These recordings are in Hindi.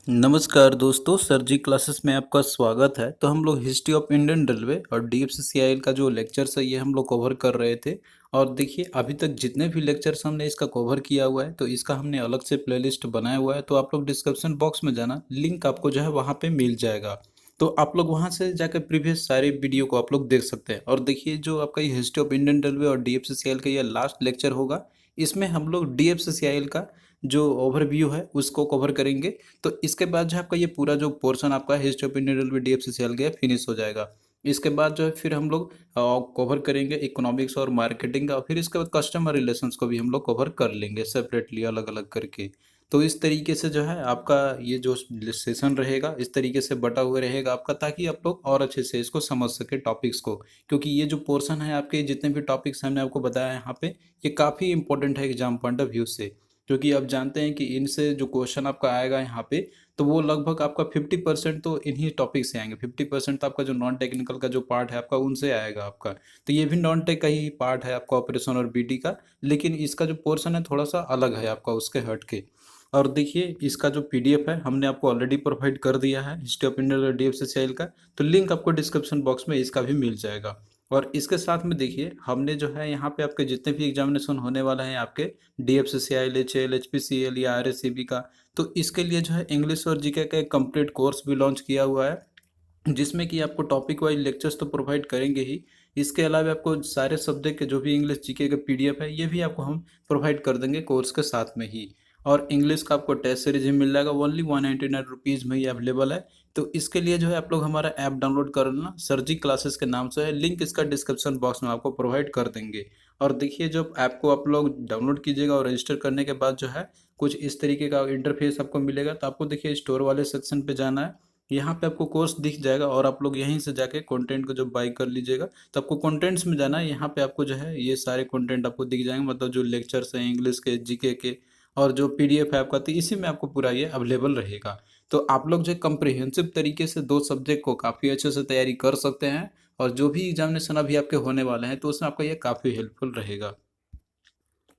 नमस्कार दोस्तों, सर जी क्लासेस में आपका स्वागत है। तो हम लोग हिस्ट्री ऑफ इंडियन रेलवे और डीएफसीसीआईएल का जो लेक्चर्स है ये हम लोग कवर कर रहे थे। और देखिए अभी तक जितने भी लेक्चर्स हमने इसका कवर किया हुआ है तो इसका हमने अलग से प्लेलिस्ट बनाया हुआ है। तो आप लोग डिस्क्रिप्शन बॉक्स में जाना, लिंक आपको जो है वहाँ पे मिल जाएगा। तो आप लोग वहाँ से जाकर प्रीवियस सारे वीडियो को आप लोग देख सकते हैं। और देखिए जो आपका ये हिस्ट्री ऑफ इंडियन रेलवे और डीएफसीसीआईएल का ये लास्ट लेक्चर होगा। इसमें हम लोग डीएफसीसीआईएल का जो ओवरव्यू है उसको कवर करेंगे। तो इसके बाद जो आपका ये पूरा जो पोर्शन आपका history of Indian railway DFCCL गया फिनिश हो जाएगा। इसके बाद जो है फिर हम लोग कवर करेंगे इकोनॉमिक्स और मार्केटिंग का, फिर इसके बाद कस्टमर रिलेशंस को भी हम लोग कवर कर लेंगे सेपरेटली अलग अलग करके। तो इस तरीके से जो है आपका ये जो सेशन रहेगा इस तरीके से बटा हुआ रहेगा आपका, ताकि आप लोग और अच्छे से इसको समझ सके टॉपिक्स को। क्योंकि ये जो पोर्शन है आपके जितने भी टॉपिक्स हमने आपको बताया यहाँ पे, ये काफ़ी इंपॉर्टेंट है एग्जाम पॉइंट ऑफ व्यू से। क्योंकि आप जानते हैं कि इनसे जो क्वेश्चन आपका आएगा यहाँ पे, तो वो लगभग आपका 50% तो इन्हीं टॉपिक से आएंगे। 50% तो आपका जो नॉन टेक्निकल का जो पार्ट है आपका उनसे आएगा आपका। तो ये भी नॉन टेक का ही पार्ट है आपका, ऑपरेशन और बीडी का। लेकिन इसका जो पोर्शन है थोड़ा सा अलग है आपका उसके हट के। और देखिए इसका जो पीडीएफ है हमने आपको ऑलरेडी प्रोवाइड कर दिया है हिस्ट्री ऑफ इंडियन डीएफसीसीआईएल का। तो लिंक आपको डिस्क्रिप्शन बॉक्स में इसका भी मिल जाएगा। और इसके साथ में देखिए हमने जो है यहाँ पे आपके जितने भी एग्जामिनेशन होने वाले हैं आपके डीएफसीसीआईएल, एचएएल, एचपीसीएल या आरएससीबी का, तो इसके लिए जो है इंग्लिश और जीके का एक कंप्लीट कोर्स भी लॉन्च किया हुआ है। जिसमें कि आपको टॉपिक वाइज लेक्चर्स तो प्रोवाइड करेंगे ही। इसके अलावा आपको सारे सब्जेक्ट के जो भी इंग्लिश जीके का पीडीएफ है ये भी आपको हम प्रोवाइड कर देंगे कोर्स के साथ में ही। और इंग्लिश का आपको टेस्ट सीरीज भी मिल जाएगा, ओनली 199 रुपीज़ में ही अवेलेबल है। तो इसके लिए जो है आप लोग हमारा ऐप डाउनलोड कर लेना, सर जी क्लासेस के नाम से है। लिंक इसका डिस्क्रिप्शन बॉक्स में आपको प्रोवाइड कर देंगे। और देखिए जब ऐप को आप लोग डाउनलोड कीजिएगा और रजिस्टर करने के बाद जो है कुछ इस तरीके का इंटरफेस आपको मिलेगा। तो आपको देखिए स्टोर वाले सेक्शन पे जाना है। यहाँ पे आपको कोर्स दिख जाएगा और आप लोग यहीं से जाके कंटेंट को जब बाई कर लीजिएगा तो आपको कंटेंट्स में जाना है। यहाँ पे आपको जो है ये सारे कंटेंट आपको दिख जाएंगे, मतलब जो लेक्चर्स हैं इंग्लिश के, जीके के, और जो पीडीएफ है आपका, तो इसी में आपको पूरा ये अवेलेबल रहेगा। तो आप लोग जो कम्प्रिहेंसिव तरीके से दो सब्जेक्ट को काफ़ी अच्छे से तैयारी कर सकते हैं। और जो भी एग्जामिनेशन अभी आपके होने वाले हैं तो उसमें आपका ये काफ़ी हेल्पफुल रहेगा।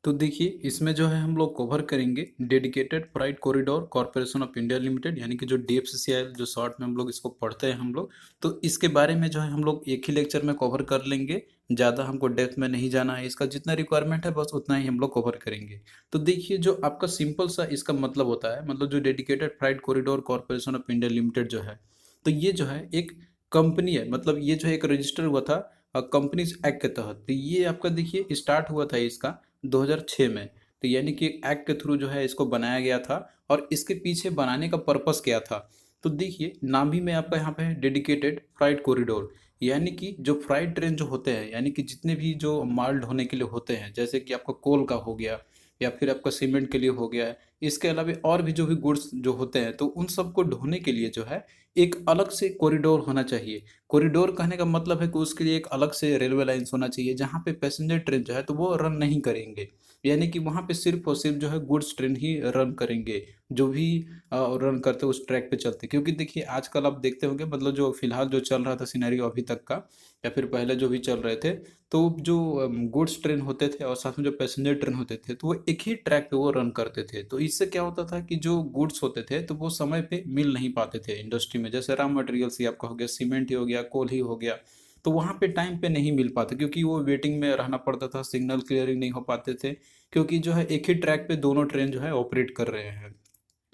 तो देखिए इसमें जो है हम लोग कवर करेंगे dedicated freight corridor corporation of India limited, यानी कि जो डीएफसीसीआईएल जो शॉर्ट में हम लोग इसको पढ़ते हैं हम लोग। तो इसके बारे में जो है हम लोग एक ही लेक्चर में कवर कर लेंगे। ज़्यादा हमको डेप्थ में नहीं जाना है, इसका जितना रिक्वायरमेंट है बस उतना ही हम लोग कवर करेंगे। तो देखिए जो आपका सिंपल सा इसका मतलब होता है, मतलब जो dedicated freight corridor corporation of India limited जो है, तो ये जो है एक कंपनी है। मतलब ये जो है एक रजिस्टर हुआ था कंपनीज एक्ट के तहत। तो ये आपका देखिए स्टार्ट हुआ था इसका 2006 में। तो यानी कि एक्ट के थ्रू जो है इसको बनाया गया था। और इसके पीछे बनाने का पर्पस क्या था, तो देखिए नाम ही में आपका यहाँ पे है डेडिकेटेड फ्राइट कॉरिडोर। यानी कि जो फ्राइट ट्रेन जो होते हैं, यानी कि जितने भी जो माल ढोने के लिए होते हैं, जैसे कि आपका कोल का हो गया या फिर आपका सीमेंट के लिए हो गया है, इसके अलावा और भी जो भी गुड्स जो होते हैं, तो उन सबको ढोने के लिए जो है एक अलग से कॉरिडोर होना चाहिए। कॉरिडोर कहने का मतलब है कि उसके लिए एक अलग से रेलवे लाइन्स होना चाहिए जहाँ पे पैसेंजर ट्रेन जो है तो वो रन नहीं करेंगे। यानी कि वहाँ पे सिर्फ और सिर्फ जो है गुड्स ट्रेन ही रन करेंगे, जो भी रन करते उस ट्रैक पे चलते। क्योंकि देखिए आजकल आप देखते होंगे, मतलब जो फिलहाल जो चल रहा था सिनेरियो अभी तक का, या फिर पहले जो भी चल रहे थे, तो जो गुड्स ट्रेन होते थे और साथ में जो पैसेंजर ट्रेन होते थे तो वो एक ही ट्रैक पे वो रन करते थे। तो इससे क्या होता था कि जो गुड्स होते थे तो वो समय पे मिल नहीं पाते थे इंडस्ट्री में। जैसे रॉ मटेरियल्स ही आपका हो गया, सीमेंट ही हो गया, कोल ही हो गया, तो वहाँ पे टाइम पे नहीं मिल पाते क्योंकि वो वेटिंग में रहना पड़ता था, सिग्नल क्लियरिंग नहीं हो पाते थे। क्योंकि जो है एक ही ट्रैक पे दोनों ट्रेन जो है ऑपरेट कर रहे हैं।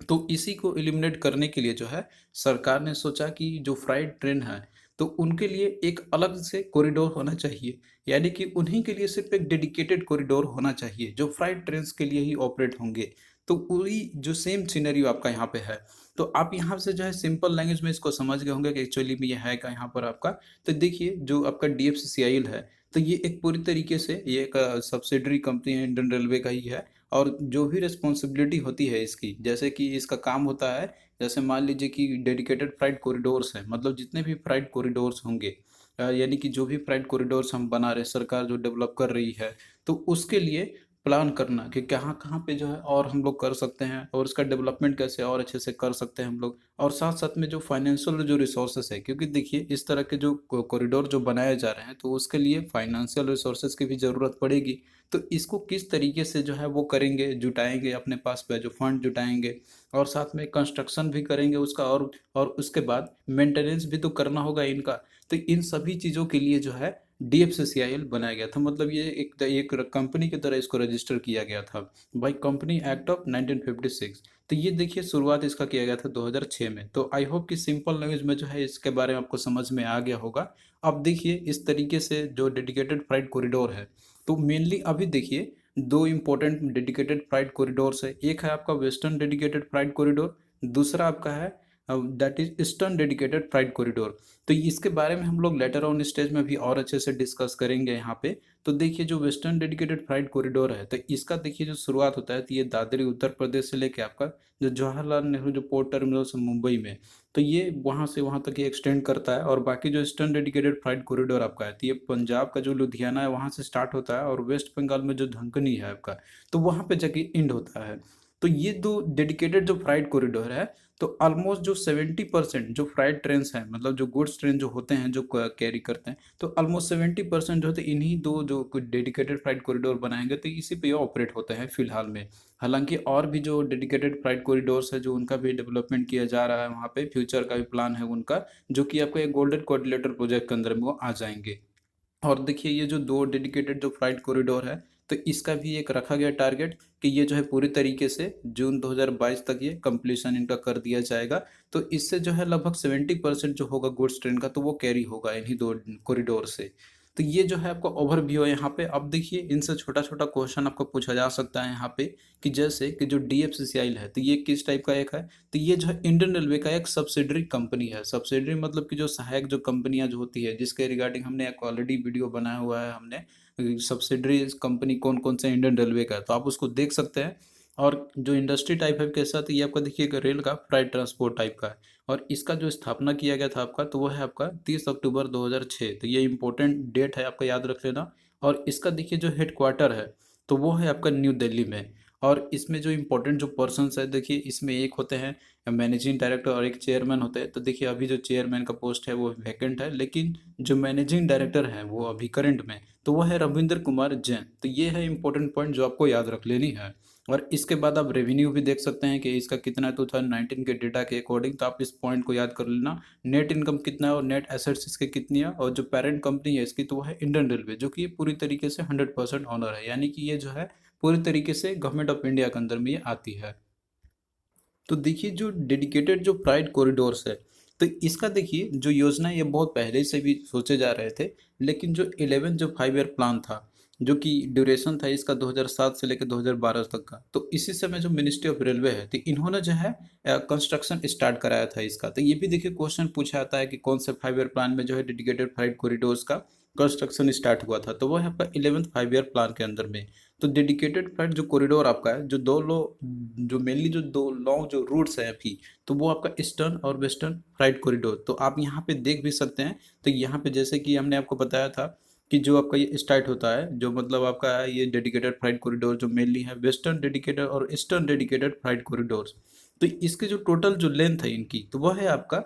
तो इसी को एलिमिनेट करने के लिए जो है सरकार ने सोचा कि जो फ्राइट ट्रेन है तो उनके लिए एक अलग से कॉरिडोर होना चाहिए। यानी कि उन्हीं के लिए सिर्फ एक डेडिकेटेड कॉरिडोर होना चाहिए जो फ्राइट ट्रेन के लिए ही ऑपरेट होंगे। तो वही जो सेम सिनेरियो आपका यहाँ पे है। तो आप यहाँ से जो है सिंपल लैंग्वेज में इसको समझ गए होंगे कि एक्चुअली में ये है क्या यहाँ पर आपका। तो देखिए जो आपका डीएफसीसीआईएल है, तो ये एक पूरी तरीके से ये एक सब्सिडरी कंपनी है इंडियन रेलवे का ही है। और जो भी रिस्पॉन्सिबिलिटी होती है इसकी, जैसे कि इसका काम होता है, जैसे मान लीजिए कि डेडिकेटेड फ्राइट कॉरिडोर्स हैं, मतलब जितने भी फ्राइट कॉरिडोर्स होंगे, यानी कि जो भी फ्राइट कॉरिडोर्स हम बना रहे हैं, सरकार जो डेवलप कर रही है, तो उसके लिए प्लान करना कि कहाँ कहाँ पे जो है और हम लोग कर सकते हैं और उसका डेवलपमेंट कैसे और अच्छे से कर सकते हैं हम लोग, और साथ साथ में जो फाइनेंशियल जो रिसोर्सेस है, क्योंकि देखिए इस तरह के जो कॉरिडोर जो बनाए जा रहे हैं तो उसके लिए फाइनेंशियल रिसोर्सेज की भी ज़रूरत पड़ेगी। तो इसको किस तरीके से जो है वो करेंगे, जुटाएंगे अपने पास पे जो फंड जुटाएंगे, और साथ में कंस्ट्रक्शन भी करेंगे उसका, और उसके बाद मेंटेनेंस भी तो करना होगा इनका। तो इन सभी चीज़ों के लिए जो है DFCCIL बनाया गया था, मतलब ये एक कंपनी की तरह इसको रजिस्टर किया गया था बाई कंपनी एक्ट ऑफ 1956। तो ये देखिए शुरुआत इसका किया गया था 2006 में। तो आई होप कि सिंपल लैंग्वेज में जो है इसके बारे में आपको समझ में आ गया होगा। अब देखिए इस तरीके से जो डेडिकेटेड फ्राइट कॉरिडोर है, तो मेनली अभी देखिए दो इंपॉर्टेंट डेडिकेटेड फ्राइट कॉरिडोर्स है। एक है आपका वेस्टर्न डेडिकेटेड फ्राइट कॉरिडोर, दूसरा आपका है that is eastern dedicated freight corridor. तो इसके बारे में हम लोग लेटर ऑन स्टेज में भी और अच्छे से डिस्कस करेंगे यहाँ पे। तो देखिए जो वेस्टर्न डेडिकेटेड फ्राइट कॉरिडोर है, तो इसका देखिए जो शुरुआत होता है तो ये दादरी उत्तर प्रदेश से लेके आपका जो जवाहरलाल नेहरू जो पोर्ट टर्मिनल से मुंबई में, तो ये वहाँ से वहाँ तक ये एक्सटेंड करता है। और बाकी जो ईस्टर्न डेडिकेटेड फ्राइट कॉरिडोर आपका है, तो ये पंजाब का जो लुधियाना है वहाँ से स्टार्ट होता है, और वेस्ट बंगाल में जो धनकनी है आपका, तो वहाँ पे जाके एंड होता है। तो ये दो डेडिकेटेड जो फ्राइट कॉरिडोर है, तो ऑलमोस्ट जो 70% जो फ्राइट ट्रेन हैं, मतलब जो गुड्स ट्रेन जो होते हैं जो कैरी करते हैं, तो ऑलमोस्ट 70% जो होते हैं इन्हीं दो जो डेडिकेटेड फ्राइट कॉरिडोर बनाएंगे, तो इसी पे ये ऑपरेट होते हैं फिलहाल में। हालांकि और भी जो डेडिकेटेड फ्राइट कॉरिडोर्स है जो उनका भी डेवलपमेंट किया जा रहा है वहाँ पे, फ्यूचर का भी प्लान है उनका, जो कि आपका एक गोल्डन कोऑर्डिनेटर प्रोजेक्ट के अंदर में वो आ जाएंगे। और देखिए ये जो दो डेडिकेटेड जो फ्लाइट कॉरिडोर है, तो इसका भी एक रखा गया टारगेट कि ये जो है पूरी तरीके से जून 2022 तक ये कंप्लीशन इनका कर दिया जाएगा। तो इससे जो है लगभग 70% जो होगा गुड्स ट्रेन का, तो वो कैरी होगा इन्हीं दो कॉरिडोर से। तो ये जो है आपका ओवरव्यू है यहाँ पे। अब देखिए इनसे छोटा छोटा क्वेश्चन आपको पूछा जा सकता है यहाँ पे, कि जैसे कि जो DFCCIL है तो ये किस टाइप का एक है, तो ये जो है इंडियन रेलवे का एक सब्सिडरी कंपनी है। सब्सिडरी मतलब कि जो सहायक जो कंपनियां जो होती है, जिसके रिगार्डिंग हमने एक ऑलरेडी वीडियो बनाया हुआ है हमने, सब्सिडरी कंपनी कौन कौन से इंडियन रेलवे का है, तो आप उसको देख सकते हैं। और जो इंडस्ट्री टाइप है कैसा, तो ये आपका देखिए रेल का फ्राइट ट्रांसपोर्ट टाइप का है। और इसका जो स्थापना किया गया था आपका, तो वो है आपका 30 अक्टूबर 2006। तो ये इंपॉर्टेंट डेट है, आपका याद रख लेना। और इसका देखिए जो हेडक्वार्टर है, तो वो है आपका न्यू दिल्ली में। और इसमें जो इम्पोर्टेंट जो पर्सन्स है, देखिए इसमें एक होते हैं मैनेजिंग डायरेक्टर और एक चेयरमैन होते हैं। तो देखिए अभी जो चेयरमैन का पोस्ट है वो वैकेंट है, लेकिन जो मैनेजिंग डायरेक्टर है वो अभी करंट में, तो वो है रविंद्र कुमार जैन। तो ये है इंपॉर्टेंट पॉइंट जो आपको याद रख लेनी है। और इसके बाद आप रेवेन्यू भी देख सकते हैं कि इसका कितना है 2019 के डेटा के अकॉर्डिंग, तो आप इस पॉइंट को याद कर लेना। नेट इनकम कितना है और नेट एसेट्स इसके कितनी है, और जो पेरेंट कंपनी है इसकी, तो वो है इंडियन रेलवे, जो कि पूरी तरीके से 100% ऑनर है, यानी कि ये जो है पूरी तरीके से गवर्नमेंट ऑफ इंडिया के अंदर में ये आती है। तो देखिए जो डेडिकेटेड जो फ्राइट कॉरिडोर्स है, तो इसका देखिए जो योजना है ये बहुत पहले से भी सोचे जा रहे थे, लेकिन जो 11 जो 5 ईयर प्लान था, जो कि ड्यूरेशन था इसका 2007 से लेकर 2012 तक का, तो इसी समय जो मिनिस्ट्री ऑफ रेलवे है, तो इन्होंने जो है कंस्ट्रक्शन स्टार्ट कराया था इसका। तो ये भी देखिए क्वेश्चन पूछा आता है कि कौन से 5 ईयर प्लान में जो है डेडिकेटेड फ्राइट कॉरिडोर्स का कंस्ट्रक्शन स्टार्ट हुआ था, तो वो है आपका 11th 5 ईयर प्लान के अंदर में। तो डेडिकेटेड फ्लाइट जो कॉरिडोर आपका है, जो दो लो जो मेनली जो दो लॉन्ग जो रूट्स हैं अभी, तो वो आपका ईस्टर्न और वेस्टर्न फ्लाइट कॉरिडोर, तो आप यहाँ पे देख भी सकते हैं। तो यहाँ पे जैसे कि हमने आपको बताया था कि जो आपका ये स्टार्ट होता है, जो मतलब आपका है ये डेडिकेटेड फ्लाइट कॉरिडोर जो मेनली है वेस्टर्न डेडिकेटेड और ईस्टर्न डेडिकेटेड फ्लाइट कॉरिडोर। तो इसके जो टोटल जो लेंथ है इनकी, तो वह है आपका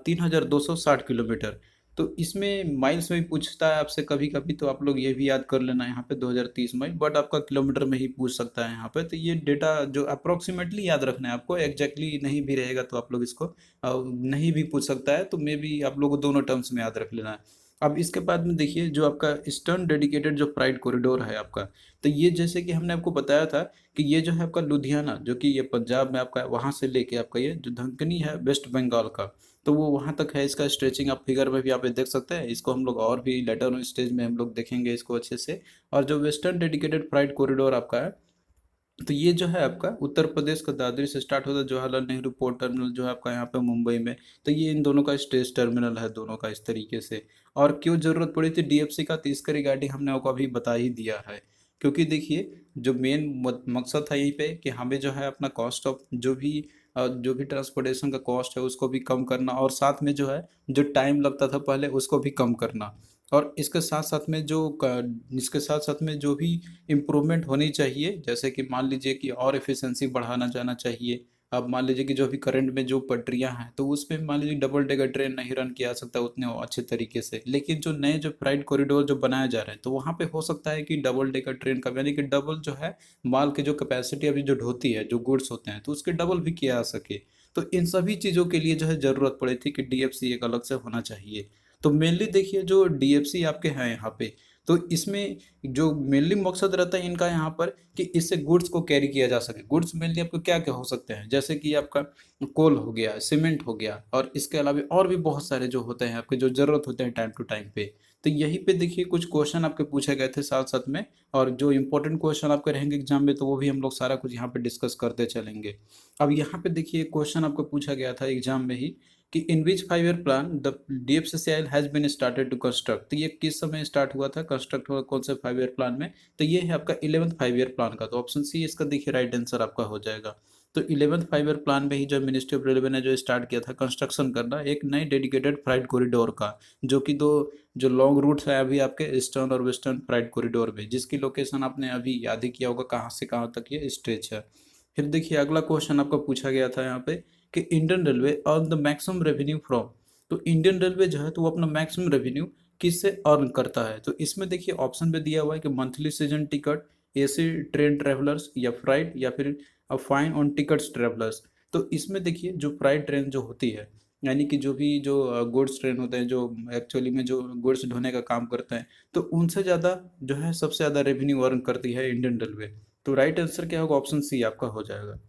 3260 किलोमीटर। तो इसमें माइल्स में भी पूछता है आपसे कभी कभी, तो आप लोग ये भी याद कर लेना यहाँ पे 2030 माइल, बट आपका किलोमीटर में ही पूछ सकता है यहाँ पे। तो ये डेटा जो अप्रोक्सीमेटली याद रखना है आपको, एग्जैक्टली नहीं भी रहेगा तो आप लोग इसको नहीं भी पूछ सकता है, तो मे बी आप लोग को दोनों टर्म्स में याद रख लेना है। अब इसके बाद में देखिए जो आपका ईस्टर्न डेडिकेटेड जो फ्राइट कॉरिडोर है आपका, तो ये जैसे कि हमने आपको बताया था कि ये जो है आपका लुधियाना, जो कि ये पंजाब में आपका है, वहाँ से लेके आपका ये जो धनकनी है वेस्ट बंगाल का, तो वो वहाँ तक है इसका स्ट्रेचिंग। आप फिगर में भी आप ये देख सकते हैं, इसको हम लोग और भी लेटर ऑन स्टेज में हम लोग देखेंगे इसको अच्छे से। और जो वेस्टर्न डेडिकेटेड फ्राइट कॉरिडोर आपका है, तो ये जो है आपका उत्तर प्रदेश का दादरी से स्टार्ट होता है, जवाहरलाल नेहरू पोर्ट टर्मिनल जो है आपका यहाँ पे मुंबई में। तो ये इन दोनों का स्टेज टर्मिनल है दोनों का इस तरीके से। और क्यों ज़रूरत पड़ी थी DFC का, तो इसका रिगार्डिंग हमने आपको अभी बता ही दिया है। क्योंकि देखिए जो मेन मकसद था यहीं पे कि हमें जो है अपना कॉस्ट ऑफ जो भी ट्रांसपोर्टेशन का कॉस्ट है उसको भी कम करना, और साथ में जो है जो टाइम लगता था पहले उसको भी कम करना। और इसके साथ साथ में जो भी इम्प्रूवमेंट होनी चाहिए, जैसे कि मान लीजिए कि और एफिशिएंसी बढ़ाना जाना चाहिए। अब मान लीजिए कि जो भी करंट में जो पटरियां हैं तो उसमें मान लीजिए डबल डेकर ट्रेन नहीं रन किया जा सकता उतने अच्छे तरीके से, लेकिन जो नए जो फ्राइट कॉरिडोर जो बनाया जा रहा है तो वहाँ पे हो सकता है कि डबल डेकर ट्रेन का यानी कि डबल जो है माल की जो कैपेसिटी अभी जो ढोती है, जो गुड्स होते हैं, तो उसके डबल भी किया जा सके। तो इन सभी चीज़ों के लिए जो है ज़रूरत पड़ी थी कि डीएफसी एक अलग से होना चाहिए। तो मेनली देखिए जो डीएफसी आपके हैं यहाँ पे, तो इसमें जो मेनली मकसद रहता है इनका यहाँ पर कि इससे गुड्स को कैरी किया जा सके। गुड्स मेनली आपको क्या क्या हो सकते हैं, जैसे कि आपका कोल हो गया, सीमेंट हो गया, और इसके अलावा और भी बहुत सारे जो होते हैं आपके जो ज़रूरत होते हैं टाइम टू टाइम पे। तो यहीं पे देखिए कुछ क्वेश्चन आपके पूछे गए थे साथ साथ में, और जो इंपॉर्टेंट क्वेश्चन आपके रहेंगे एग्जाम में तो वो भी हम लोग सारा कुछ यहाँ पे डिस्कस करते चलेंगे। अब यहाँ पे देखिए क्वेश्चन आपको पूछा गया था एग्जाम में ही कि in which 5 year plan the DFCCIL has been started to construct. तो ये किस समय स्टार्ट हुआ था, कंस्ट्रक्ट हुआ कौन से 5 ईयर प्लान में? तो ये है आपका 11th 5 ईयर प्लान का। तो ऑप्शन सी इसका देखिए राइट आंसर आपका हो जाएगा। तो 11th 5 ईयर प्लान में ही जो मिनिस्ट्री ऑफ रेलवे ने जो स्टार्ट किया था कंस्ट्रक्शन करना एक नई डेडिकेटेड फ्राइट कॉरिडोर का, जो कि दो जो लॉन्ग रूट्स है अभी आपके ईस्टर्न और वेस्टर्न फ्राइट कॉरिडोर में, जिसकी लोकेशन आपने अभी याद ही किया होगा कहाँ से कहाँ तक ये स्ट्रेच है। फिर देखिए अगला क्वेश्चन आपका पूछा गया था यहाँ पे कि Indian railway earn the maximum revenue from. तो इंडियन रेलवे जो है तो वो अपना मैक्सिमम रेवेन्यू किससे अर्न करता है? तो इसमें देखिए ऑप्शन में दिया हुआ है कि monthly season ticket, AC train travellers, या फ्राइट, या फिर फाइन ऑन टिकट्स ट्रेवलर्स। तो इसमें देखिए जो फ्राइट ट्रेन जो होती है, यानी कि जो भी जो गुड्स ट्रेन होते हैं जो एक्चुअली में जो गुड्स ढोने का काम करते हैं, तो उनसे ज़्यादा जो है सबसे ज़्यादा रेवेन्यू अर्न करती है इंडियन रेलवे। तो राइट आंसर क्या होगा? ऑप्शन सी आपका हो जाएगा।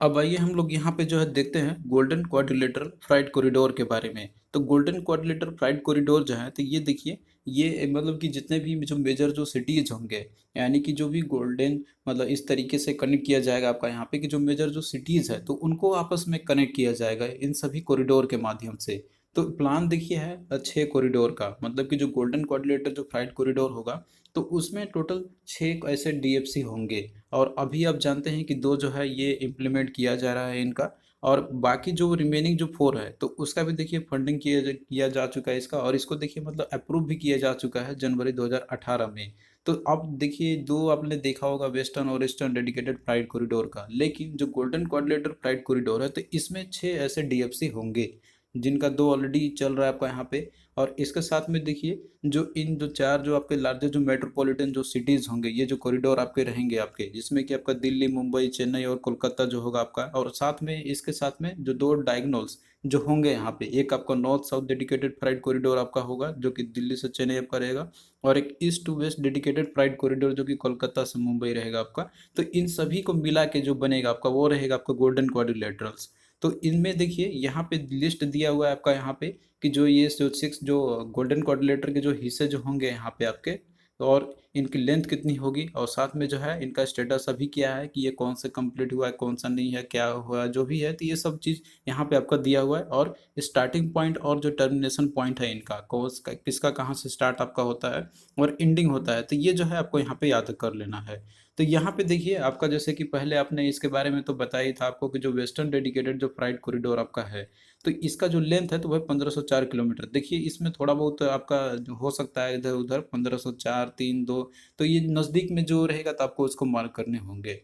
अब आइए हम लोग यहाँ पे जो है देखते हैं गोल्डन क्वाड्रिलेटरल फ्राइट कॉरिडोर के बारे में। तो गोल्डन क्वाड्रिलेटरल फ्राइट कॉरिडोर जो है तो ये देखिए, ये मतलब कि जितने भी जो मेजर जो सिटीज होंगे, यानी कि जो भी गोल्डन मतलब इस तरीके से कनेक्ट किया जाएगा आपका यहाँ पे कि जो मेजर जो सिटीज है तो उनको आपस में कनेक्ट किया जाएगा इन सभी कॉरिडोर के माध्यम से। तो प्लान देखिए है 6 कॉरिडोर का, मतलब कि जो गोल्डन क्वाड्रिलेटर जो फ्राइट कॉरिडोर होगा तो उसमें टोटल 6 ऐसे डीएफसी होंगे। और अभी आप जानते हैं कि 2 जो है ये इम्प्लीमेंट किया जा रहा है इनका, और बाकी जो रिमेनिंग जो 4 है तो उसका भी देखिए फंडिंग किया जा चुका है इसका, और इसको देखिए मतलब अप्रूव भी किया जा चुका है जनवरी 2018 में। तो अब देखिए 2 आपने देखा होगा वेस्टर्न और ईस्टर्न डेडिकेटेड फ्राइट कॉरिडोर का, लेकिन जो गोल्डन क्वाड्रिलेटर फ्राइट कॉरिडोर है तो इसमें 6 ऐसे डीएफसी होंगे, जिनका 2 ऑलरेडी चल रहा है आपका यहाँ पे। और इसके साथ में देखिए जो इन जो 4 जो आपके लार्जेस्ट जो मेट्रोपॉलिटन जो सिटीज़ होंगे, ये जो कॉरिडोर आपके रहेंगे आपके, जिसमें कि आपका दिल्ली, मुंबई, चेन्नई और कोलकाता जो होगा आपका, और साथ में इसके साथ में जो 2 डायगोनल्स जो होंगे यहाँ पे, एक आपका north south dedicated freight corridor आपका होगा जो कि दिल्ली से चेन्नई आपका रहेगा, और एक east to west dedicated freight corridor जो कि कोलकाता से मुंबई रहेगा आपका। तो इन सभी को मिला के जो बनेगा आपका वो रहेगा आपका गोल्डन क्वाड्रिलेटरल्स। तो इनमें देखिए यहाँ पे लिस्ट दिया हुआ है आपका यहाँ पे कि जो ये जो 6 जो गोल्डन क्वाड्रिलेटर के जो हिस्से जो होंगे यहाँ पे आपके, तो और इनकी लेंथ कितनी होगी, और साथ में जो है इनका स्टेटस अभी क्या है कि ये कौन सा कंप्लीट हुआ है कौन सा नहीं है, क्या हुआ जो भी है, तो ये सब चीज़ यहाँ पे आपका दिया हुआ है। और स्टार्टिंग पॉइंट और जो टर्मिनेशन पॉइंट है इनका किसका कहाँ से स्टार्ट आपका होता है और एंडिंग होता है, तो ये जो है आपको यहाँ पे याद कर लेना है। तो यहाँ पे देखिए आपका जैसे कि पहले आपने इसके बारे में तो बताया ही था आपको कि जो वेस्टर्न डेडिकेटेड जो फ्राइट कॉरिडोर आपका है तो इसका जो लेंथ है तो वह 1504 किलोमीटर। देखिए इसमें थोड़ा बहुत आपका जो हो सकता है इधर उधर 1504 3 2, तो ये नज़दीक में जो रहेगा तो आपको उसको मार्क करने होंगे।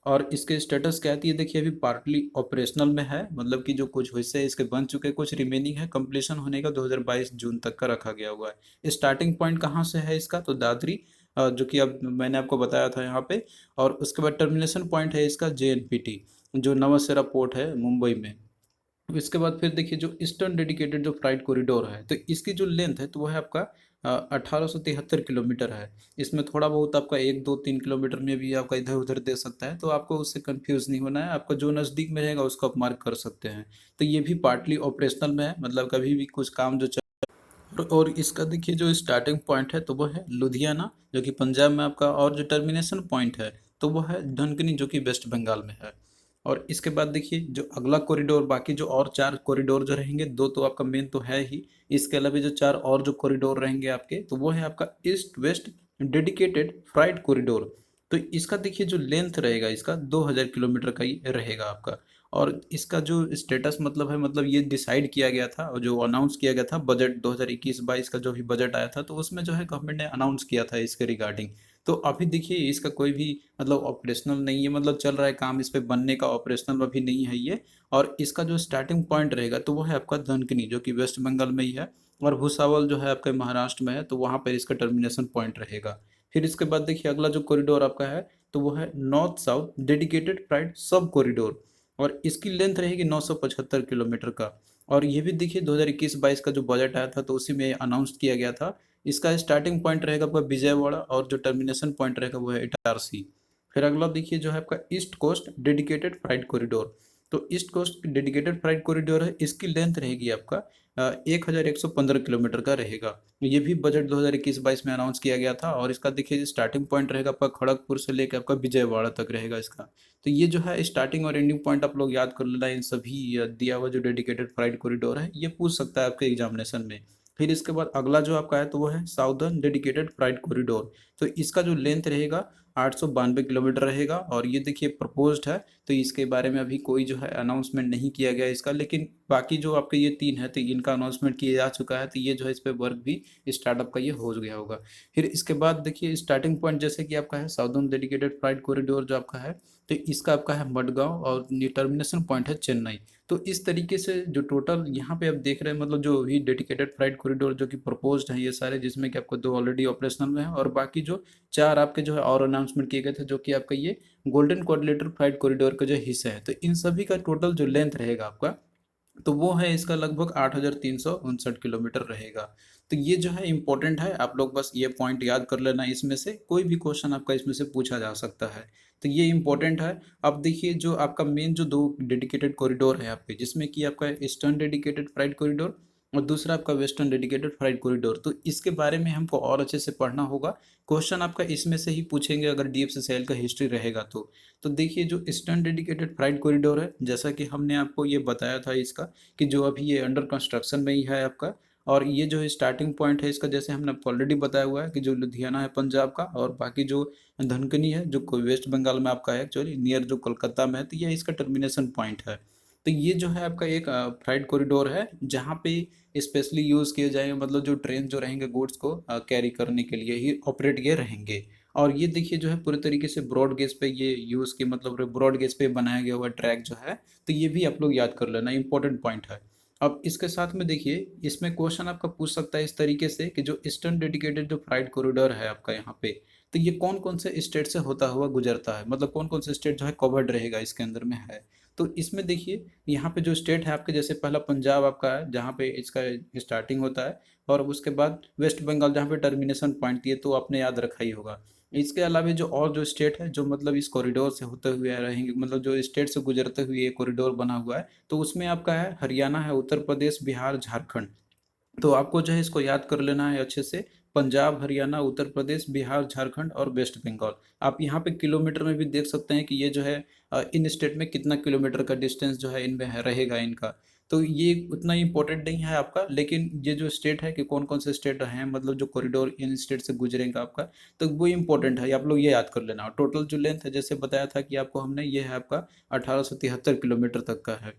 और इसके स्टेटस क्या है, देखिए अभी पार्टली ऑपरेशनल में है, मतलब कि जो कुछ हिस्से इसके बन चुके हैं, कुछ रिमेनिंग है, कंप्लीशन होने का 2022 जून तक का रखा गया हुआ है। स्टार्टिंग पॉइंट कहाँ से है इसका, तो दादरी, जो कि अब मैंने आपको बताया था यहाँ पे, और उसके बाद टर्मिनेशन पॉइंट है इसका JNPT जो नवासेरा पोर्ट है मुंबई में। इसके बाद फिर देखिए जो ईस्टर्न डेडिकेटेड जो फ्राइट कॉरिडोर है तो इसकी जो लेंथ है तो वो है आपका 1873 किलोमीटर है। इसमें थोड़ा बहुत आपका 1 2 3 किलोमीटर में भी आपका इधर उधर दे सकता है, तो आपको उससे कंफ्यूज नहीं होना है, आपका जो नज़दीक में रहेगा उसको आप मार्क कर सकते हैं। तो ये भी पार्टली ऑपरेशनल में है, मतलब कभी भी कुछ काम जो और इसका देखिए जो स्टार्टिंग पॉइंट है तो वो है लुधियाना जो कि पंजाब में आपका, और जो टर्मिनेशन पॉइंट है तो वो है धनकनी जो कि वेस्ट बंगाल में है। और इसके बाद देखिए जो अगला कॉरिडोर, बाकी जो और 4 कॉरिडोर जो रहेंगे, 2 तो आपका मेन तो है ही, इसके अलावा जो 4 और जो कॉरिडोर रहेंगे आपके तो वो है आपका east west dedicated freight corridor. तो इसका देखिए जो लेंथ रहेगा इसका 2000 किलोमीटर का ही रहेगा आपका। और इसका जो स्टेटस मतलब है, मतलब ये डिसाइड किया गया था और जो अनाउंस किया गया था बजट 2021-22 का जो भी बजट आया था, तो उसमें जो है गवर्नमेंट ने अनाउंस किया था इसके रिगार्डिंग। तो अभी देखिए इसका कोई भी मतलब ऑपरेशनल नहीं है, मतलब चल रहा है काम इस पे बनने का, ऑपरेशनल अभी नहीं है ये। और इसका जो स्टार्टिंग पॉइंट रहेगा तो वो है आपका धनकनी, जो कि वेस्ट बंगाल में ही है, और भुसावल जो है आपके महाराष्ट्र में है, तो वहाँ पर इसका टर्मिनेशन पॉइंट रहेगा। फिर इसके बाद देखिए अगला जो कॉरिडोर आपका है तो वो है north south dedicated freight sub corridor, और इसकी लेंथ रहेगी 975 किलोमीटर का। और ये भी देखिए 2021-22 का जो बजट आया था तो उसी में अनाउंस किया गया था। इसका स्टार्टिंग पॉइंट रहेगा आपका विजयवाड़ा, और जो टर्मिनेशन पॉइंट रहेगा वो है इटारसी। फिर अगला देखिए जो है आपका east coast dedicated freight corridor. तो east coast dedicated freight corridor है, इसकी लेंथ रहेगी आपका 1115 किलोमीटर का रहेगा। ये भी बजट 2021-22 में अनाउंस किया गया था, और इसका देखिए स्टार्टिंग पॉइंट रहेगा आपका खड़गपुर से लेकर आपका विजयवाड़ा तक रहेगा इसका। तो ये जो है स्टार्टिंग और एंडिंग पॉइंट आप लोग याद कर लेना, इन सभी दिया हुआ जो डेडिकेटेड फ्राइट कॉरिडोर है ये पूछ सकता है आपके एग्जामिनेशन में। फिर इसके बाद अगला जो आपका है तो वो है साउदर्न डेडिकेटेड फ्राइट कॉरिडोर। तो इसका जो लेंथ रहेगा 892 किलोमीटर रहेगा, और ये देखिए प्रपोज्ड है। तो इसके बारे में अभी कोई जो है अनाउंसमेंट नहीं किया गया इसका, लेकिन बाकी जो आपके ये तीन है तो इनका अनाउंसमेंट किया जा चुका है, तो ये जो है इस पर वर्क भी स्टार्टअप का ये हो गया होगा। फिर इसके बाद देखिए स्टार्टिंग पॉइंट जैसे कि आपका है साउदर्न डेडिकेटेड फ्राइट कॉरिडोर जो आपका है, तो इसका आपका है मडगांव, और टर्मिनेशन पॉइंट है चेन्नई। तो इस तरीके से जो टोटल यहाँ पे आप देख रहे हैं, मतलब जो भी डेडिकेटेड फ्राइट कॉरिडोर जो कि प्रपोज्ड है ये सारे, जिसमें कि आपको 2 ऑलरेडी ऑपरेशनल में है, और बाकी जो 4 आपके जो है और अनाउंसमेंट किए गए थे, जो कि आपका ये गोल्डन क्वाड्रिलेटरल फ्लाइट कॉरिडोर का जो हिस्सा है, तो इन सभी का टोटल जो लेंथ रहेगा आपका, तो वो है इसका लगभग 8,359 किलोमीटर रहेगा। तो ये जो है इम्पोर्टेंट है, आप लोग बस ये पॉइंट याद कर लेना, इसमें से कोई भी क्वेश्चन आपका इसमें से पूछा जा सकता है। तो ये इम्पोर्टेंट है। अब देखिए जो आपका मेन जो 2 डेडिकेटेड कॉरिडोर है आपके, जिसमें कि आपका ईस्टर्न डेडिकेटेड फ्लाइट कॉरिडोर और दूसरा आपका वेस्टर्न डेडिकेटेड फ्लाइट कॉरिडोर, तो इसके बारे में हमको और अच्छे से पढ़ना होगा। क्वेश्चन आपका इसमें से ही पूछेंगे अगर डीएफसीसीएल का हिस्ट्री रहेगा तो। तो देखिए जो ईस्टर्न डेडिकेटेड फ्लाइट कॉरिडोर है, जैसा कि हमने आपको ये बताया था इसका, कि जो अभी ये अंडर कंस्ट्रक्शन में ही है आपका, और ये जो स्टार्टिंग पॉइंट है इसका, जैसे हमने आपको ऑलरेडी बताया हुआ है कि जो लुधियाना है पंजाब का, और बाकी जो धनकनी है जो वेस्ट बंगाल में आपका है एक्चुअली नियर जो कोलकाता में है, तो ये इसका टर्मिनेशन पॉइंट है। तो ये जो है आपका एक फ्राइट कॉरिडोर है जहाँ पे स्पेशली यूज़ किए जाएंगे, मतलब जो ट्रेन जो रहेंगे गुड्स को कैरी करने के लिए ही ऑपरेट किए रहेंगे। और ये देखिए जो है पूरे तरीके से ब्रॉड गेज पे ये यूज़ की, मतलब ब्रॉड गेज पे बनाया गया हुआ ट्रैक जो है, तो ये भी आप लोग याद कर लेना, इंपॉर्टेंट पॉइंट है। अब इसके साथ में देखिए इसमें क्वेश्चन आपका पूछ सकता है इस तरीके से कि जो ईस्टर्न डेडिकेटेड जो फ्राइट कॉरिडोर है आपका यहाँ पे, तो ये कौन कौन से स्टेट से होता हुआ गुजरता है, मतलब कौन कौन से स्टेट जो है कवर्ड रहेगा इसके अंदर में है। तो इसमें देखिए यहाँ पे जो स्टेट है आपके, जैसे पहला पंजाब आपका है जहाँ पे इसका स्टार्टिंग होता है, और उसके बाद वेस्ट बंगाल जहाँ पे टर्मिनेशन पॉइंट दिए, तो आपने याद रखा ही होगा। इसके अलावा जो और जो स्टेट है जो मतलब इस कॉरिडोर से होते हुए रहेंगे, मतलब जो स्टेट से गुजरते हुए ये कॉरिडोर बना हुआ है, तो उसमें आपका है हरियाणा है, उत्तर प्रदेश, बिहार, झारखंड। तो आपको जो है इसको याद कर लेना है अच्छे से। पंजाब, हरियाणा, उत्तर प्रदेश, बिहार, झारखंड और वेस्ट बंगाल। आप यहाँ पे किलोमीटर में भी देख सकते हैं कि ये जो है इन स्टेट में कितना किलोमीटर का डिस्टेंस जो है इनमें रहेगा इनका। तो ये उतना इम्पोर्टेंट नहीं है आपका, लेकिन ये जो स्टेट है कि कौन कौन से स्टेट हैं, मतलब जो कॉरिडोर इन स्टेट से गुजरेगा आपका, तो वो इम्पोर्टेंट है, आप लोग ये याद कर लेना। और टोटल जो लेंथ है जैसे बताया था कि आपको हमने, ये है आपका 1873 किलोमीटर तक का है।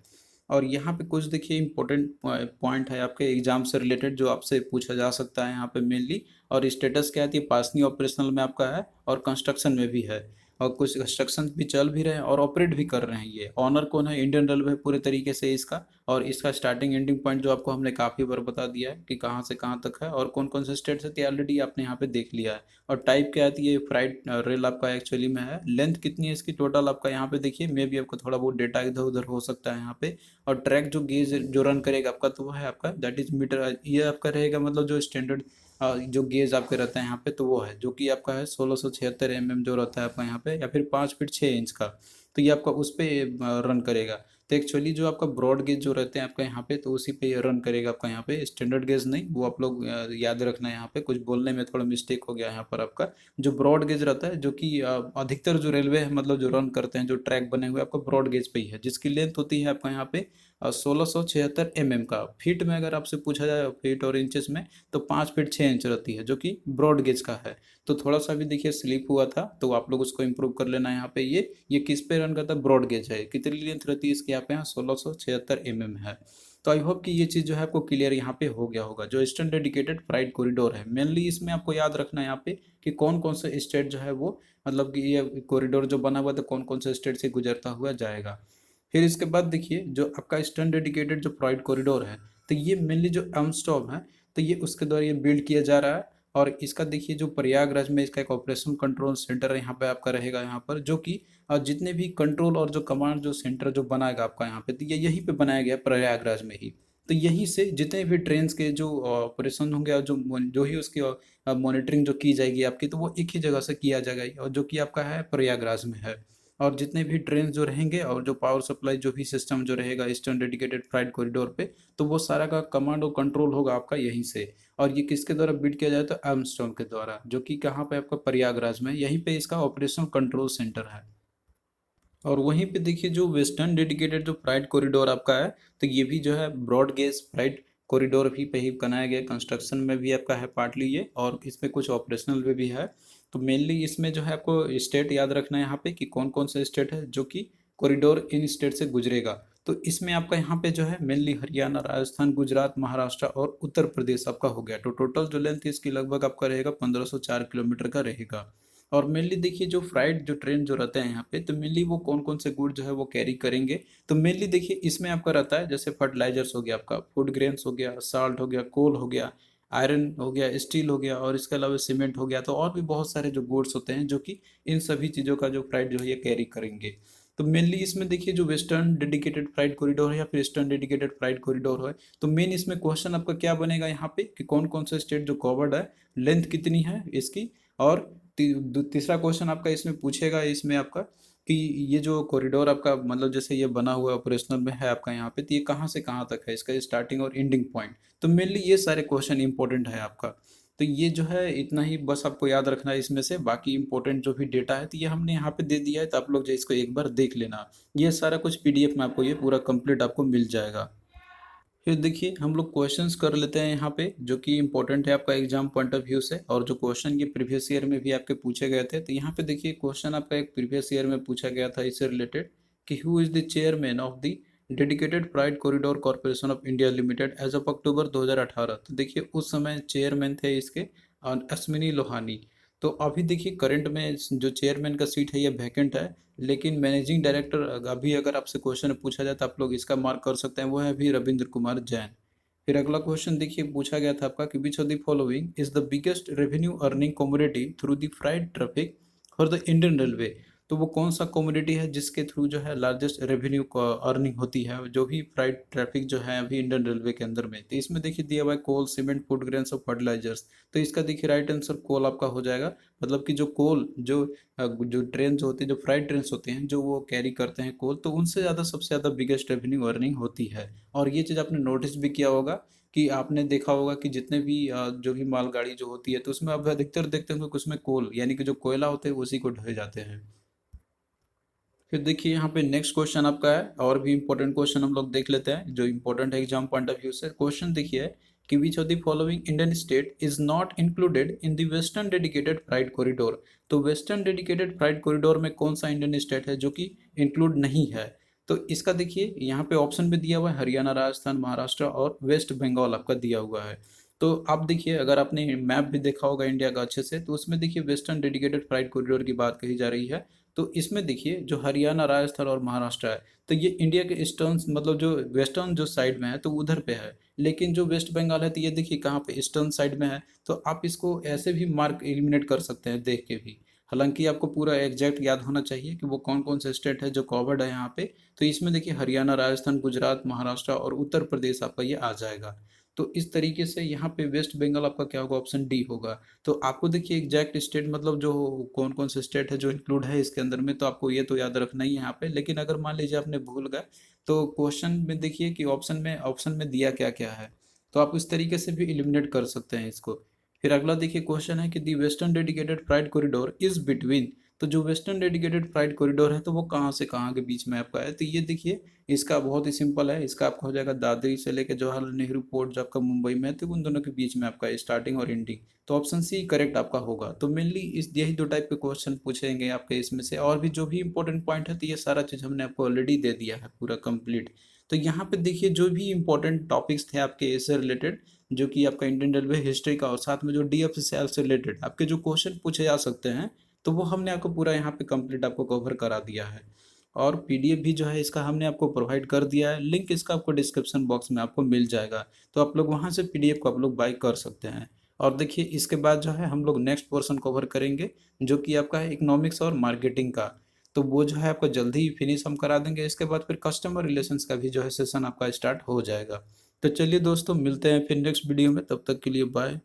और यहाँ पे कुछ देखिए इंपॉर्टेंट पॉइंट है आपके एग्जाम से रिलेटेड जो आपसे पूछा जा सकता है यहाँ पे मेनली। और स्टेटस क्या है, ये पासनी ऑपरेशनल में आपका है और कंस्ट्रक्शन में भी है, और कुछ कंस्ट्रक्शन भी चल भी रहे हैं और ऑपरेट भी कर रहे हैं। ये ऑनर कौन है, इंडियन रेलवे पूरे तरीके से इसका। और इसका स्टार्टिंग एंडिंग पॉइंट जो आपको हमने काफ़ी बार बता दिया है कि कहाँ से कहाँ तक है और कौन कौन से स्टेट से, ऑलरेडी आपने यहाँ पे देख लिया है। और टाइप क्या है, तो ये फ्राइट रेल आपका एक्चुअली में है। लेंथ कितनी है इसकी टोटल आपका यहाँ पे देखिए, मे भी आपको थोड़ा बहुत डेटा इधर उधर हो सकता है यहाँ पे। और ट्रैक जो गेज जो रन करेगा आपका, तो वो है आपका दैट इज मीटर, ये आपका रहेगा, मतलब जो स्टैंडर्ड जो गेज आपके रहते हैं यहाँ पे, तो वो है जो कि आपका है 1676 जो रहता है आपका यहाँ पे, या फिर 5 फीट 6 इंच का। तो ये आपका उस पर रन करेगा। तो एक्चुअली जो आपका ब्रॉड गेज जो रहते हैं आपका यहाँ पे, तो उसी पे रन करेगा आपका यहाँ पे, स्टैंडर्ड गेज नहीं। वो आप लोग याद रखना है, यहाँ पे कुछ बोलने में थोड़ा मिस्टेक हो गया यहाँ पर आपका। जो ब्रॉड गेज रहता है, जो कि अधिकतर जो रेलवे है मतलब जो रन करते हैं, जो ट्रैक बने हुए आपका ब्रॉड गेज पे ही है, जिसकी लेंथ होती है आपका यहाँ पे 1676 का। फीट में अगर आपसे पूछा जाए, फीट और इंचेस में, तो 5 फीट 6 इंच रहती है, जो कि ब्रॉड गेज का है। तो थोड़ा सा भी देखिए स्लिप हुआ था, तो आप लोग उसको इंप्रूव कर लेना। यहाँ पे ये किस पे रन करता है, ब्रॉड गेज है। कितनी लेंथ रहती है इसकी यहाँ पे, यहाँ 1676 है। तो आई होप कि ये चीज़ जो है आपको क्लियर यहाँ पे हो गया होगा। जो ईस्टर्न डेडिकेटेड फ्राइट कॉरिडोर है, मेनली इसमें आपको याद रखना है यहाँ पे कि कौन कौन से स्टेट जो है वो, मतलब कि ये कॉरिडोर जो बना हुआ था कौन कौन से स्टेट से गुजरता हुआ जाएगा। फिर इसके बाद देखिए जो आपका ईस्टर्न डेडिकेटेड जो फ्राइट कॉरिडोर है, तो ये मेनली जो एमस्टॉप है, तो ये उसके द्वारा ये बिल्ड किया जा रहा है। और इसका देखिए जो प्रयागराज में इसका एक ऑपरेशन कंट्रोल सेंटर यहाँ पे आपका रहेगा, यहाँ पर जो कि जितने भी कंट्रोल और जो कमांड जो सेंटर जो बनाएगा आपका यहाँ पे, तो ये यहीं पे बनाया गया है प्रयागराज में ही। तो यहीं से जितने भी ट्रेन के जो ऑपरेशन होंगे और जो ही उसकी मॉनिटरिंग जो की जाएगी आपकी, तो वो एक ही जगह से किया जाएगा, और जो कि आपका है प्रयागराज में है। और जितने भी ट्रेन जो रहेंगे और जो पावर सप्लाई जो भी सिस्टम जो रहेगा ईस्टर्न डेडिकेटेड फ्राइट कॉरिडोर पे, तो वो सारा का कमांड और कंट्रोल होगा आपका यहीं से। और ये किसके द्वारा बिल्ड किया जाए, तो आर्मस्ट्रांग के द्वारा, जो कि कहाँ पे आपका प्रयागराज में, यहीं पे इसका ऑपरेशन कंट्रोल सेंटर है। और वहीं पे देखिए जो वेस्टर्न डेडिकेटेड जो फ्राइट कॉरिडोर आपका है, तो ये भी जो है ब्रॉड गेज फ्राइट कॉरिडोर भी पे ही बनाया गया, कंस्ट्रक्शन में भी आपका है पार्टली ये, और इसमें कुछ ऑपरेशनल में भी है। तो मेनली इसमें जो है आपको स्टेट याद रखना है यहाँ पे कि कौन कौन सा स्टेट है जो कि कॉरिडोर इन स्टेट से गुजरेगा। तो इसमें आपका यहाँ पे जो है मेनली हरियाणा, राजस्थान, गुजरात, महाराष्ट्र और उत्तर प्रदेश आपका हो गया। तो टोटल जो लेंथ इसकी लगभग आपका रहेगा 1504 किलोमीटर का रहेगा। और मेनली देखिए जो फ्राइट जो ट्रेन जो रहते हैं यहाँ पे, तो मेनली वो कौन कौन से गुड जो है वो कैरी करेंगे। तो मेनली देखिए इसमें आपका रहता है जैसे फर्टिलाइजर्स हो गया, आपका फूड ग्रेन्स हो गया, साल्ट हो गया, कोल हो गया, आयरन हो गया, स्टील हो गया, और इसके अलावा सीमेंट हो गया। तो और भी बहुत सारे जो गुड्स होते हैं जो कि इन सभी चीज़ों का जो फ्राइट जो है ये कैरी करेंगे। तो मेनली इसमें देखिए जो वेस्टर्न डेडिकेटेड फ्राइट कॉरिडोर है या फिर ईस्टर्न डेडिकेटेड फ्राइट कॉरिडोर है, तो मेन इसमें क्वेश्चन आपका क्या बनेगा यहाँ पे कि कौन कौन से स्टेट जो कवर्ड है, लेंथ कितनी है इसकी। और तीसरा क्वेश्चन आपका इसमें पूछेगा, इसमें आपका कि ये जो कॉरिडोर आपका मतलब जैसे ये बना हुआ ऑपरेशनल में है आपका यहाँ पे, तो ये कहाँ से कहाँ तक है, इसका स्टार्टिंग और एंडिंग पॉइंट। तो मेनली ये सारे क्वेश्चन इंपॉर्टेंट है आपका। तो ये जो है इतना ही बस आपको याद रखना है इसमें से। बाकी इंपॉर्टेंट जो भी डेटा है तो ये हमने यहाँ पे दे दिया है, तो आप लोग जो इसको एक बार देख लेना। ये सारा कुछ पीडीएफ में आपको ये पूरा कंप्लीट आपको मिल जाएगा। फिर देखिए हम लोग क्वेश्चंस कर लेते हैं यहाँ पे, जो कि इंपॉर्टेंट है आपका एग्जाम पॉइंट ऑफ व्यू से, और जो क्वेश्चन ये प्रीवियस ईयर में भी आपके पूछे गए थे। तो यहाँ पे देखिए क्वेश्चन आपका एक प्रीवियस ईयर में पूछा गया था इससे रिलेटेड कि who is the chairman of the dedicated freight corridor corporation of India limited as of October 2018। तो देखिए उस समय चेयरमैन थे इसके अश्विनी लोहानी। तो अभी देखिए करंट में जो चेयरमैन का सीट है ये वैकेंट है, लेकिन मैनेजिंग डायरेक्टर अभी अगर आपसे क्वेश्चन पूछा जाए तो आप लोग इसका मार्क कर सकते हैं, वो है अभी रविंद्र कुमार जैन। फिर अगला क्वेश्चन देखिए पूछा गया था आपका कि which of the following is the biggest revenue earning commodity through the freight traffic for the Indian railway. तो वो कौन सा कमोडिटी है जिसके थ्रू जो है लार्जेस्ट रेवेन्यू अर्निंग होती है जो भी फ्राइट ट्रैफिक जो है अभी इंडियन रेलवे के अंदर में। तो इसमें देखिए दिया हुआ है कोल, सीमेंट, फूड ग्रेन्स और फर्टिलाइजर्स। तो इसका देखिए राइट आंसर कोल आपका हो जाएगा। मतलब कि जो कोल जो ट्रेन जो होती है, जो फ्राइट ट्रेन होते हैं जो वो कैरी करते हैं कोल, तो उनसे ज़्यादा सबसे ज़्यादा बिगेस्ट रेवेन्यू अर्निंग होती है। और ये चीज़ आपने नोटिस भी किया होगा कि आपने देखा होगा कि जितने भी जो भी मालगाड़ी जो होती है तो उसमें आप अधिकतर देखते होंगे कि उसमें कोल यानी कि जो कोयला होते हैं उसी को ढोए जाते हैं। फिर देखिए यहाँ पे नेक्स्ट क्वेश्चन आपका है, और भी इंपॉर्टेंट क्वेश्चन हम लोग देख लेते हैं जो इंपॉर्टेंट है एग्जाम पॉइंट ऑफ व्यू से। क्वेश्चन देखिए कि which of the following Indian state is not included in the western dedicated freight corridor. तो वेस्टर्न डेडिकेटेड फ्राइट कॉरिडोर में कौन सा इंडियन स्टेट है जो कि इंक्लूड नहीं है। तो इसका देखिए यहाँ पे ऑप्शन में दिया हुआ है हरियाणा, राजस्थान, महाराष्ट्र और वेस्ट बंगाल आपका दिया हुआ है। तो आप देखिए अगर आपने मैप भी देखा होगा इंडिया का अच्छे से, तो उसमें देखिए वेस्टर्न डेडिकेटेड फ्राइट कॉरिडोर की बात कही जा रही है। तो इसमें देखिए जो हरियाणा, राजस्थान और महाराष्ट्र है, तो ये इंडिया के ईस्टर्न मतलब जो वेस्टर्न जो साइड में है तो उधर पे है। लेकिन जो वेस्ट बंगाल है तो ये देखिए कहाँ पे, ईस्टर्न साइड में है। तो आप इसको ऐसे भी मार्क एलिमिनेट कर सकते हैं देख के भी। हालांकि आपको पूरा एग्जैक्ट याद होना चाहिए कि वो कौन कौन से स्टेट है जो कवर्ड है यहाँ पे। तो इसमें देखिए हरियाणा, राजस्थान, गुजरात, महाराष्ट्र और उत्तर प्रदेश आपका ये आ जाएगा। तो इस तरीके से यहाँ पे वेस्ट बंगाल आपका क्या होगा, ऑप्शन डी होगा। तो आपको देखिए एग्जैक्ट स्टेट मतलब जो कौन कौन से स्टेट है जो इंक्लूड है इसके अंदर में, तो आपको ये तो याद रखना ही है यहाँ पे। लेकिन अगर मान लीजिए आपने भूल गए तो क्वेश्चन में देखिए कि ऑप्शन में दिया क्या क्या है, तो आप इस तरीके से भी एलिमिनेट कर सकते हैं इसको। फिर अगला देखिए क्वेश्चन है कि the western dedicated freight corridor is between तो जो वेस्टर्न डेडिकेटेड फ्राइट कॉरिडोर है तो वो कहाँ से कहाँ के बीच में आपका है, तो ये देखिए इसका बहुत ही सिंपल है। इसका आपका हो जाएगा दादरी से लेकर जवाहरलाल नेहरू पोर्ट जो आपका मुंबई में है, तो उन दोनों के बीच में आपका स्टार्टिंग और एंडिंग। तो ऑप्शन सी करेक्ट आपका होगा। तो मेनली इस यही दो टाइप के क्वेश्चन पूछेंगे आपके इसमें से, और भी जो भी इंपॉर्टेंट पॉइंट है तो ये सारा चीज़ हमने आपको ऑलरेडी दे दिया है पूरा कंप्लीट। तो यहाँ पे देखिए जो भी इंपॉर्टेंट टॉपिक्स थे आपके इससे रिलेटेड, जो कि आपका इंडियन रेलवे हिस्ट्री का, और साथ में जो डीएफसीआईएल से रिलेटेड आपके जो क्वेश्चन पूछे जा सकते हैं, तो वो हमने आपको पूरा यहाँ पे कंप्लीट आपको कवर करा दिया है। और पीडीएफ भी जो है इसका हमने आपको प्रोवाइड कर दिया है, लिंक इसका आपको डिस्क्रिप्शन बॉक्स में आपको मिल जाएगा। तो आप लोग वहाँ से पीडीएफ को आप लोग बाई कर सकते हैं। और देखिए इसके बाद जो है हम लोग नेक्स्ट पोर्शन कवर करेंगे, जो कि आपका है इकोनॉमिक्स और मार्केटिंग का। तो वो जो है आपको जल्दी ही फिनिश हम करा देंगे। इसके बाद फिर कस्टमर रिलेशंस का भी जो है सेशन आपका स्टार्ट हो जाएगा। तो चलिए दोस्तों, मिलते हैं फिर नेक्स्ट वीडियो में, तब तक के लिए बाय।